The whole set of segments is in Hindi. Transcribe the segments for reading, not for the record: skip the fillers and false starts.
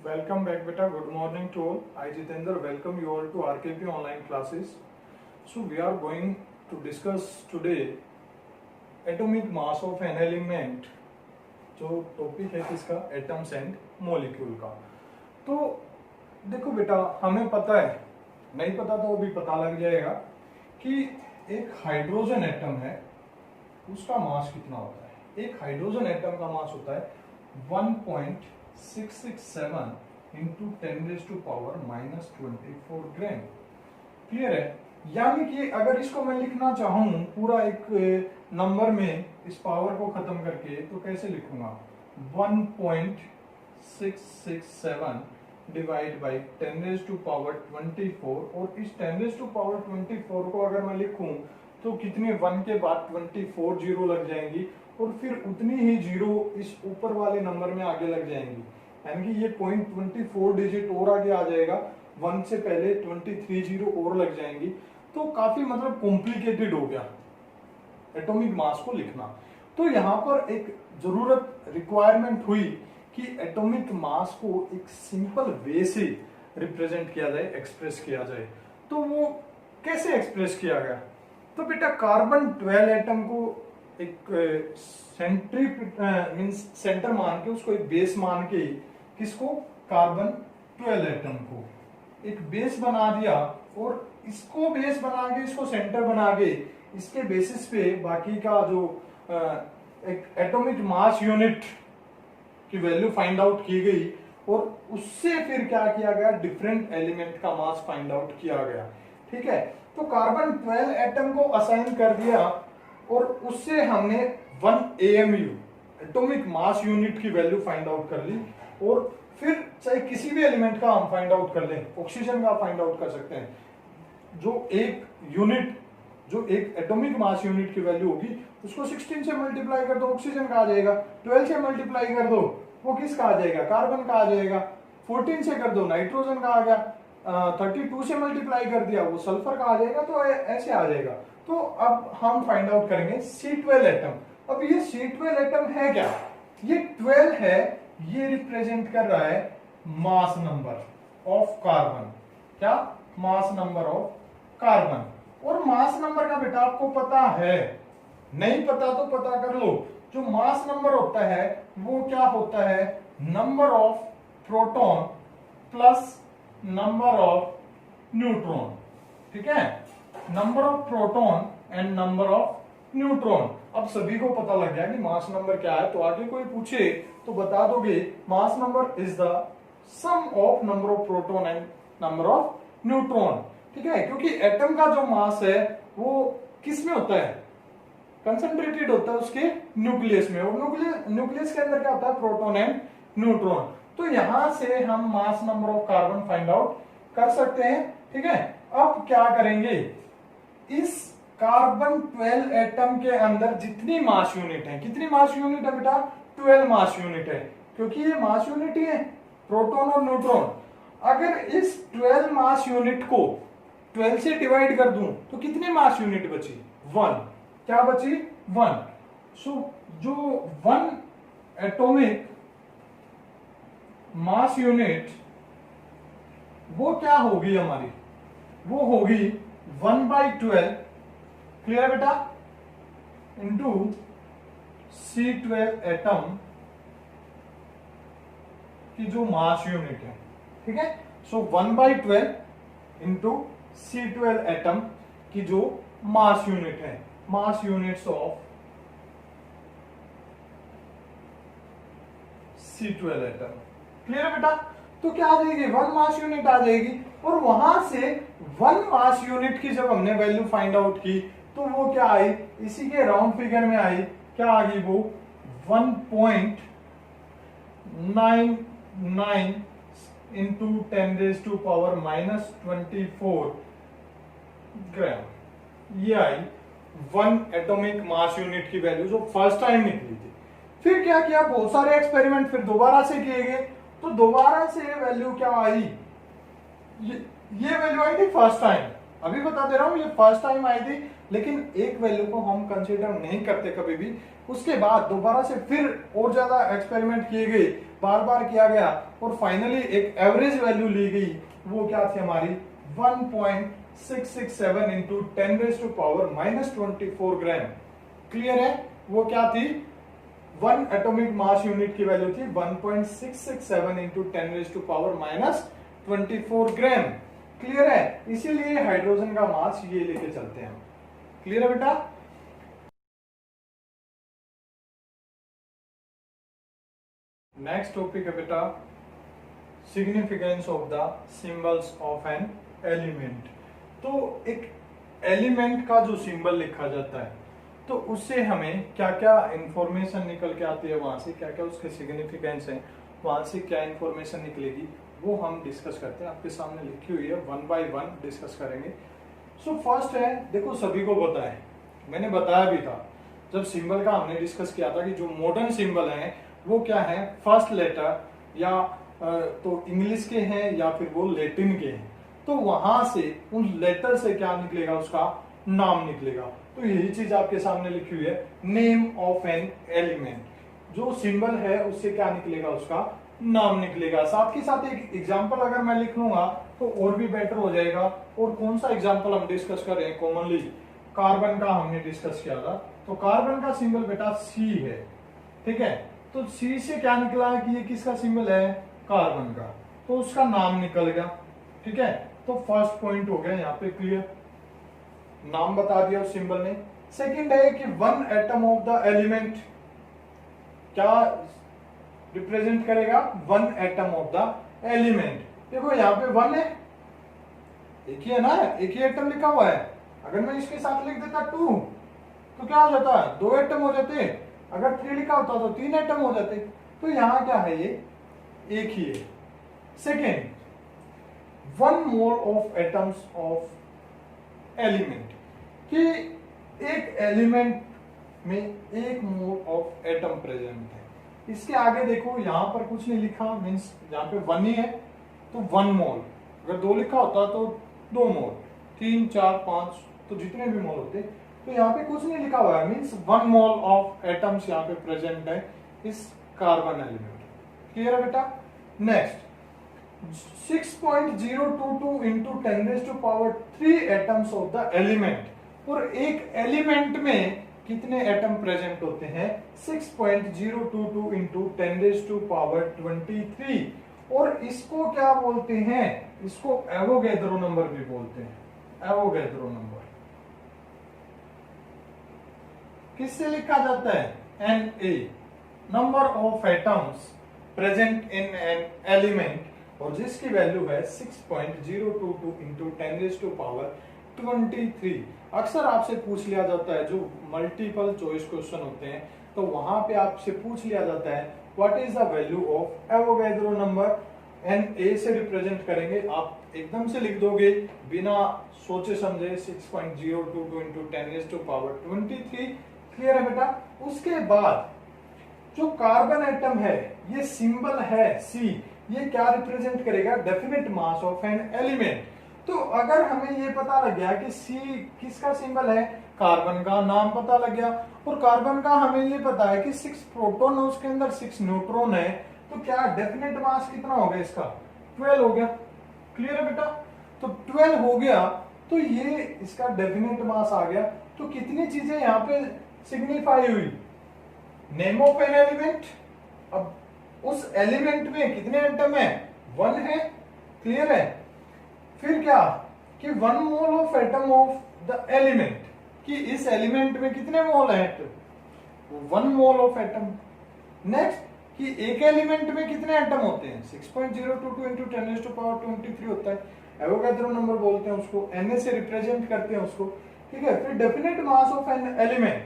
Welcome back, beta. Good morning to all. I Jitendra welcome you all to RKP online classes. So we are going to discuss today atomic mass of an element. जो टॉपिक है किसका, एटम्स एंड मॉलिक्यूल का। तो देखो बेटा, हमें पता है, नहीं पता तो अभी पता लग जाएगा कि एक हाइड्रोजन एटम है, उसका मास कितना होता है। एक हाइड्रोजन एटम का मास होता है 1.667 इंटू 10⁻⁻⁴ ग्राम। क्लियर है? यानी कि अगर इसको मैं लिखना चाहूं पूरा एक नंबर में, इस पावर को खत्म करके, तो कैसे लिखूंगा? 1.667 डिवाइड बाई 10⁻24, और इस 10⁻24 को अगर मैं लिखूं तो कितने 1 के बाद 24 जीरो लग जाएंगी, और फिर उतनी ही जीरो इस ऊपर वाले नंबर में आगे लग जाएंगी। यानी कि ये 0.24 डिजिट और आगे आ जाएगा, 1 से पहले 23 जीरो और लग जाएंगी। तो काफी मतलब कॉम्प्लिकेटेड हो गया एटॉमिक मास को लिखना। तो यहाँ पर एक जरूरत रिक्वायरमेंट हुई कि एटॉमिक मास को एक सिंपल वे से रिप्रेजेंट किया जाए, एक्सप्रेस किया जाए। तो वो कैसे एक्सप्रेस किया गया? तो बेटा कार्बन 12 एटम को एक सेंटर मान के, उसको एक बेस मान के, किसको? कार्बन 12 एटम को एक बेस बना दिया, और इसको बेस बना के, इसको सेंटर बना के, इसके बेसिस पे बाकी का जो एक एटॉमिक मास यूनिट की वैल्यू फाइंड आउट की गई, और उससे फिर क्या किया गया? डिफरेंट एलिमेंट का मास फाइंड आउट किया गया। ठीक है? तो कार्बन 12 एटम को असाइन कर दिया, और उससे हमने 1 AMU एटॉमिक मास यूनिट की वैल्यू फाइंड आउट कर ली। और फिर चाहे किसी भी एलिमेंट का हम फाइंड आउट कर लें, ऑक्सीजन का फाइंड आउट कर सकते हैं। जो एक एटॉमिक मास यूनिट की वैल्यू होगी, उसको 16 से मल्टीप्लाई कर दो, ऑक्सीजन का आ जाएगा। 12 से मल्टीप्लाई कर दो, वो किसका आ जाएगा? कार्बन का आ जाएगा। 14 से कर दो, नाइट्रोजन का आ गया। 32 से मल्टीप्लाई कर दिया, वो सल्फर का आ जाएगा। तो ऐसे आ जाएगा। तो अब हम फाइंड आउट करेंगे C12 एटम। अब ये C12 एटम है क्या? ये 12 है, ये रिप्रेजेंट कर रहा है मास नंबर ऑफ कार्बन। क्या? Mass number of carbon. और मास नंबर का बेटा आपको पता है, नहीं पता तो पता कर लो। जो मास नंबर होता है वो क्या होता है? Number of proton plus number of neutron. ठीक है? Number of proton and number of neutron. अब सभी को पता लग गया कि मास नंबर क्या है, तो आगे कोई पूछे तो बता दोगे mass number is the sum of number of proton and number of neutron. ठीक है? क्योंकि एटम का जो मास है वो किस में होता है? कंसंट्रेटेड होता है उसके न्यूक्लियस में, और न्यूक्लियस के अंदर क्या होता है? Proton and neutron. तो यहां से हम मास number of carbon find out कर सकते हैं। ठीक है? अब क्या करेंगे? इस कार्बन 12 एटम के अंदर जितनी मास यूनिट है, कितनी मास यूनिट है बेटा? 12 मास यूनिट है, क्योंकि ये मास यूनिट ही है, प्रोटॉन और न्यूट्रॉन। अगर इस 12 मास यूनिट को 12 से डिवाइड कर दूं तो कितनी मास यूनिट बची? 1। क्या बची? 1। सो जो 1 एटॉमिक मास यूनिट, वो क्या होगी हमारी? वो होगी 1/12, क्लियर बेटा, इंटू C12 एटम की जो मास यूनिट है। ठीक है? सो 1/12 इंटू C12 एटम की जो मास यूनिट है, mass units of C12 atom. Clear है बेटा? तो क्या आ जाएगी? 1 मास यूनिट आ जाएगी, और वहां से 1 मास यूनिट की जब हमने वैल्यू फाइंड आउट की, तो वो क्या आई? इसी के राउंड फिगर में आई। क्या आ गई? वो 1.99 इंटू 10⁻⁻24 ग्राम। ये आई 1 एटॉमिक मास यूनिट की वैल्यू, जो फर्स्ट टाइम निकली थी। फिर क्या किया? बहुत सारे एक्सपेरिमेंट फिर दोबारा से किए गए, तो दोबारा से वैल्यू क्या आई? ये वैल्यू आई थी फर्स्ट टाइम। अभी बता दे रहा हूं, ये फर्स्ट टाइम आई थी लेकिन एक वैल्यू को हम कंसीडर नहीं करते कभी भी। उसके बाद दोबारा से फिर और ज्यादा एक्सपेरिमेंट किए गए, बार बार किया गया और फाइनली एक एवरेज वैल्यू ली गई। वो क्या थी हमारी 1.667 इंटू 10⁻⁻24 ग्राम। क्लियर है? वो क्या थी? 1 एटॉमिक मास यूनिट की वैल्यू थी 1.667 इंटू 10⁻⁻24 ग्राम। क्लियर है? इसीलिए हाइड्रोजन का मास ये लेके चलते हैं। क्लियर है बेटा? नेक्स्ट टॉपिक है बेटा significance of the symbols of an element. तो एक एलिमेंट का जो सिंबल लिखा जाता है तो उससे हमें क्या क्या इंफॉर्मेशन निकल के आती है, वहां से क्या क्या उसके सिग्निफिकेंस है, वहां से क्या इंफॉर्मेशन निकलेगी, वो हम डिस्कस करते हैं। आपके सामने लिखी हुई है, 1 बाय 1 डिस्कस करेंगे। सो फर्स्ट है, देखो सभी को पता है, मैंने बताया भी था जब सिंबल का हमने डिस्कस किया था कि जो मॉडर्न सिंबल है वो क्या है, फर्स्ट लेटर या तो इंग्लिश के हैं या फिर वो लैटिन के हैं। तो वहां से उन लेटर से क्या निकलेगा, उसका नाम निकलेगा। तो यही चीज आपके सामने लिखी हुई है, नेम ऑफ एन एलिमेंट। जो सिंबल है उससे क्या निकलेगा, उसका नाम निकलेगा। साथ ही साथ एक एग्जांपल अगर मैं लिख लूंगा तो और भी बेटर हो जाएगा। और कौन सा एग्जांपल हम डिस्कस कर रहे हैं, कॉमनली कार्बन का हमने डिस्कस किया था। तो कार्बन का सिंबल बेटा सी है, ठीक है। तो सी से क्या निकला कि ये किसका सिंबल है, कार्बन का, तो उसका नाम निकल गया, ठीक है। तो फर्स्ट पॉइंट हो गया यहाँ पे क्लियर, नाम बता दिया उस सिंबल ने। सेकंड है कि 1 एटम ऑफ द एलिमेंट क्या रिप्रेजेंट करेगा, 1 एटम ऑफ द एलिमेंट। देखो यहाँ पे 1 है, एक ही है ना, एक ही एटम लिखा हुआ है। अगर मैं इसके साथ लिख देता 2 तो क्या हो जाता है, 2 एटम हो जाते। अगर 3 लिखा होता तो 3 एटम हो जाते। तो यहां क्या है, ये एक ही है। Second, 1 mole of atoms of element, कि एक एलिमेंट में 1 मोल ऑफ एटम प्रेजेंट है। इसके आगे देखो यहां पर कुछ नहीं लिखा, मीन्स यहाँ पे 1 ही है तो 1 मोल। अगर 2 लिखा होता तो 2 मोल, 3 4 5 तो जितने भी मोल होते। तो यहाँ पे कुछ नहीं लिखा हुआ है, मीन्स 1 मोल ऑफ एटम्स यहाँ पे प्रेजेंट है इस कार्बन एलिमेंट। क्लियर है बेटा? Next, 6.022 into 10⁻³ atoms of the element. और एक एलिमेंट में कितने एटम प्रेजेंट होते हैं, 6.022 इंटू 10⁻23। और इसको क्या बोलते हैं, इसको एवोगैड्रो नंबर भी बोलते हैं, एवोगैड्रो नंबर। किससे लिखा जाता है, Na, number of atoms present in an element, और जिसकी वैल्यू है 6.022 इंटू 10⁻23। अक्सर आपसे पूछ लिया जाता है, जो मल्टीपल चॉइस क्वेश्चन होते हैं तो वहां पे आपसे पूछ लिया जाता है what is the value of Avogadro number. Na से रिप्रेजेंट करेंगे, आप एकदम से लिख दोगे बिना सोचे समझे 6.022 इंटू 10⁻23। क्लियर है बेटा? उसके बाद जो कार्बन एटम है, ये सिंबल है सी, ये क्या रिप्रेजेंट करेगा, definite mass of an element. तो अगर हमें ये पता लग गया कि सी किसका सिंबल है, कार्बन का, नाम पता लग गया, और कार्बन का हमें ये पता है कि 6 प्रोटॉन है उसके अंदर, 6 न्यूट्रॉन है, तो क्या डेफिनेट मास कितना हो गया इसका, 12 हो गया। क्लियर है बेटा? तो 12 हो गया तो ये इसका डेफिनेट मास आ गया। तो कितनी चीजें यहाँ पे सिग्निफाई हुई, नेम ऑफ एन एलिमेंट, अब उस एलिमेंट में कितने एटम है, 1 है। क्लियर है? फिर क्या कि 1 mole of atom of the element, कि इस एलिमेंट में कितने मोल है, 1 मोल ऑफ एटम। नेक्स्ट, कि एक एलिमेंट में कितने एटम होते हैं, 6.022 इंटू 10⁻23 होता है, एवोगैड्रो नंबर बोलते हैं उसको, Na से रिप्रेजेंट करते हैं उसको, ठीक है। फिर definite mass of an element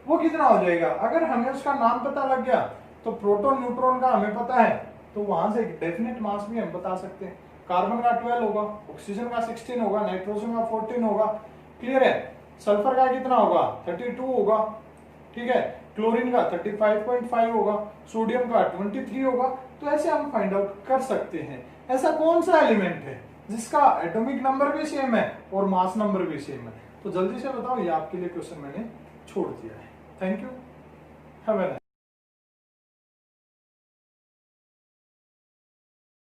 वो कितना हो जाएगा, अगर हमें उसका नाम पता लग गया तो प्रोटॉन न्यूट्रॉन का हमें पता है, तो वहां से डेफिनेट मास भी हम बता सकते हैं। कार्बन का 12 होगा, ऑक्सीजन का 16 होगा, नाइट्रोजन का 14 होगा। क्लियर है? सल्फर का कितना होगा, 32 होगा, ठीक है। क्लोरीन का 35.5 होगा, सोडियम का 23 होगा। तो ऐसे हम फाइंड आउट कर सकते हैं। ऐसा कौन सा एलिमेंट है जिसका एटॉमिक नंबर भी सेम है और मास नंबर भी सेम है, तो जल्दी से बताओ, ये आपके लिए क्वेश्चन मैंने छोड़ दिया है। Thank you, have a nice